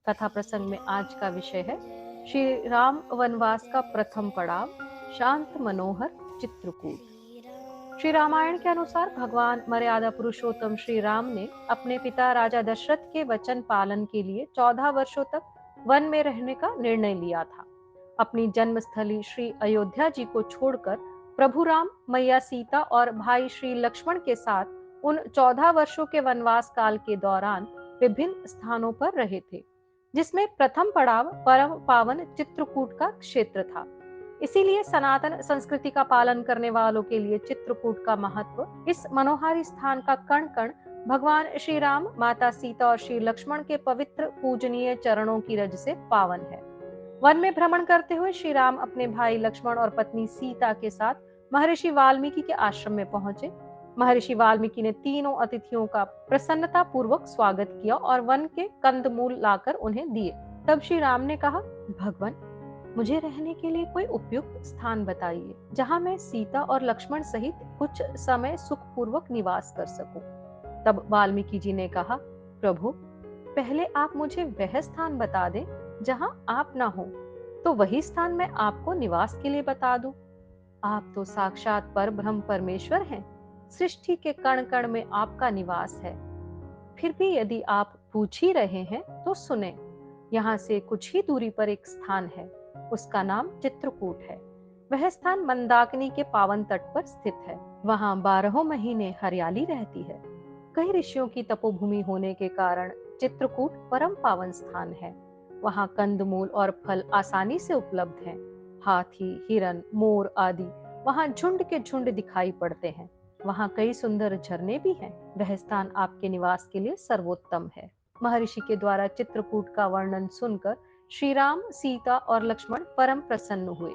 कथा प्रसंग में आज का विषय है श्री राम वनवास का प्रथम पड़ाव, शांत मनोहर चित्रकूट। श्री रामायण के अनुसार भगवान मर्यादा पुरुषोत्तम श्री राम ने अपने पिता राजा दशरथ के वचन पालन के लिए 14 वर्षों तक वन में रहने का निर्णय लिया था। अपनी जन्मस्थली श्री अयोध्या जी को छोड़कर प्रभु राम, मैया सीता और भाई श्री लक्ष्मण के साथ उन 14 वर्षों के वनवास काल के दौरान विभिन्न स्थानों पर रहे थे, जिसमें प्रथम पड़ाव परम पावन चित्रकूट का क्षेत्र था। इसीलिए सनातन संस्कृति का पालन करने वालों के लिए चित्रकूट का महत्व, इस मनोहारी स्थान का कण कण भगवान श्री राम, माता सीता और श्री लक्ष्मण के पवित्र पूजनीय चरणों की रज से पावन है। वन में भ्रमण करते हुए श्री राम अपने भाई लक्ष्मण और पत्नी सीता के साथ महर्षि वाल्मीकि के आश्रम में पहुंचे। महर्षि वाल्मीकि ने तीनों अतिथियों का प्रसन्नता पूर्वक स्वागत किया और वन के कंदमूल लाकर उन्हें दिए। तब श्री राम ने कहा, भगवान, मुझे रहने के लिए कोई उपयुक्त स्थान बताइए जहां मैं सीता और लक्ष्मण सहित कुछ समय सुखपूर्वक निवास कर सकूं। तब वाल्मीकि जी ने कहा, प्रभु, पहले आप मुझे वह स्थान बता दें जहां आप ना हो, तो वही स्थान मैं आपको निवास के लिए बता दूं। आप तो साक्षात परब्रह्म परमेश्वर हैं। सृष्टि के कण कण में आपका निवास है। फिर भी यदि आप पूछ ही रहे हैं तो सुने। यहाँ से कुछ ही दूरी पर एक स्थान है, उसका नाम चित्रकूट है। वह स्थान मंदाकिनी के पावन तट पर स्थित है। वहाँ 12 महीने हरियाली रहती है। कई ऋषियों की तपोभूमि होने के कारण चित्रकूट परम पावन स्थान है। वहाँ कंदमूल और फल आसानी से उपलब्ध हैं। हाथी, हिरन, मोर आदि वहाँ झुंड के झुंड दिखाई पड़ते हैं। वहाँ कई सुंदर झरने भी हैं। वह स्थान आपके निवास के लिए सर्वोत्तम है। महर्षि के द्वारा चित्रकूट का वर्णन सुनकर श्री राम, सीता और लक्ष्मण परम प्रसन्न हुए।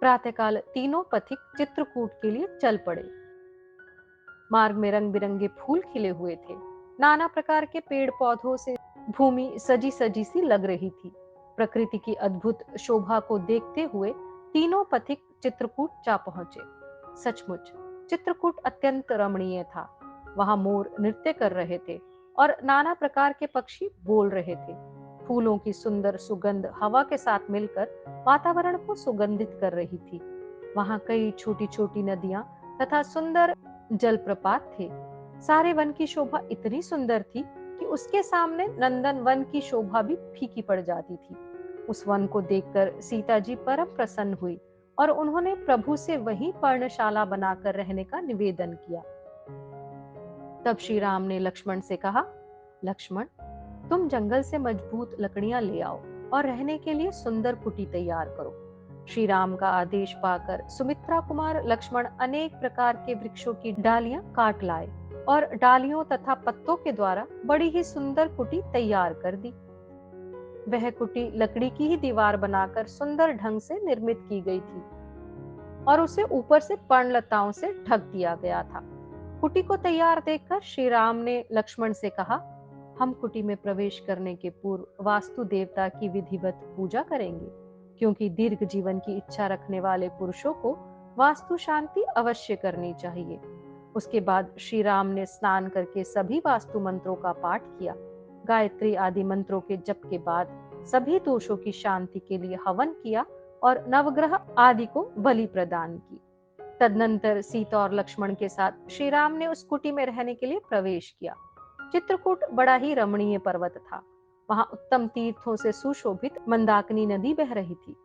प्रातःकाल तीनों पथिक चित्रकूट के लिए चल पड़े। मार्ग में रंग बिरंगे फूल खिले हुए थे। नाना प्रकार के पेड़ पौधों से भूमि सजी सजी सी लग रही थी। प्रकृति की अद्भुत शोभा को देखते हुए तीनों पथिक चित्रकूट जा पहुंचे। सचमुच चित्रकूट अत्यंत रमणीय था। वहां मोर नृत्य कर रहे थे और नाना प्रकार के पक्षी बोल रहे थे। फूलों की सुंदर सुगंध हवा के साथ मिलकर वातावरण को सुगंधित कर रही थी। वहां कई छोटी छोटी नदियां तथा सुंदर जलप्रपात थे। सारे वन की शोभा इतनी सुंदर थी कि उसके सामने नंदन वन की शोभा भी फीकी पड़ जाती थी। उस वन को देखकर सीता जी परम प्रसन्न हुई और उन्होंने प्रभु से वहीं पर्णशाला बनाकर रहने का निवेदन किया। तब श्री राम ने लक्ष्मण से कहा, लक्ष्मण, तुम जंगल से मजबूत लकड़ियां ले आओ और रहने के लिए सुंदर कुटी तैयार करो। श्री राम का आदेश पाकर सुमित्रा कुमार लक्ष्मण अनेक प्रकार के वृक्षों की डालियां काट लाए और डालियों तथा पत्तों के द्वारा बड़ी ही सुंदर कुटी तैयार कर दी। वह कुटी लकड़ी की ही दीवार बनाकर सुंदर ढंग से निर्मित की गई थी और उसे ऊपर से पर्णलताओं से ढक दिया गया था। कुटी को तैयार देखकर श्री राम ने लक्ष्मण से कहा, हम कुटी में प्रवेश करने के पूर्व वास्तु देवता की विधिवत पूजा करेंगे, क्योंकि दीर्घ जीवन की इच्छा रखने वाले पुरुषों को वास्तु शांति अवश्य करनी चाहिए। उसके बाद श्री राम ने स्नान करके सभी वास्तु मंत्रों का पाठ किया। गायत्री आदि मंत्रों के जप के बाद सभी दोषों की शांति के लिए हवन किया और नवग्रह आदि को बलि प्रदान की। तदनंतर सीता और लक्ष्मण के साथ श्री राम ने उस कुटी में रहने के लिए प्रवेश किया। चित्रकूट बड़ा ही रमणीय पर्वत था। वहां उत्तम तीर्थों से सुशोभित मंदाकिनी नदी बह रही थी।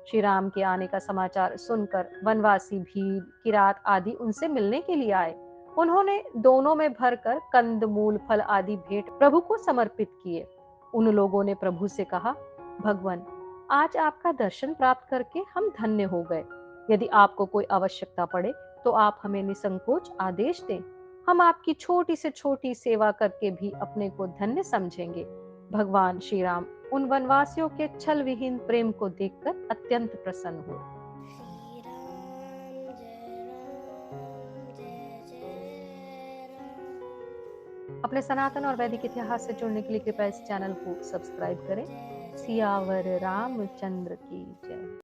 श्री राम के आने का समाचार सुनकर वनवासी भील, किरात आदि उनसे मिलने के लिए आए। उन्होंने दोनों में भरकर कंद, मूल, फल आदि भेंट प्रभु को समर्पित किए। उन लोगों ने प्रभु से कहा, भगवान, आज आपका दर्शन प्राप्त करके हम धन्य हो गए। यदि आपको कोई आवश्यकता पड़े तो आप हमें निसंकोच आदेश दें। हम आपकी छोटी से छोटी सेवा करके भी अपने को धन्य समझेंगे। भगवान श्री राम उन वनवासियों के छल विहीन प्रेम को देखकर अत्यंत प्रसन्न हुए। श्री राम जय राम जय जय राम। अपने सनातन और वैदिक इतिहास से जुड़ने के लिए कृपया इस चैनल को सब्सक्राइब करें। सियावर रामचंद्र की जय।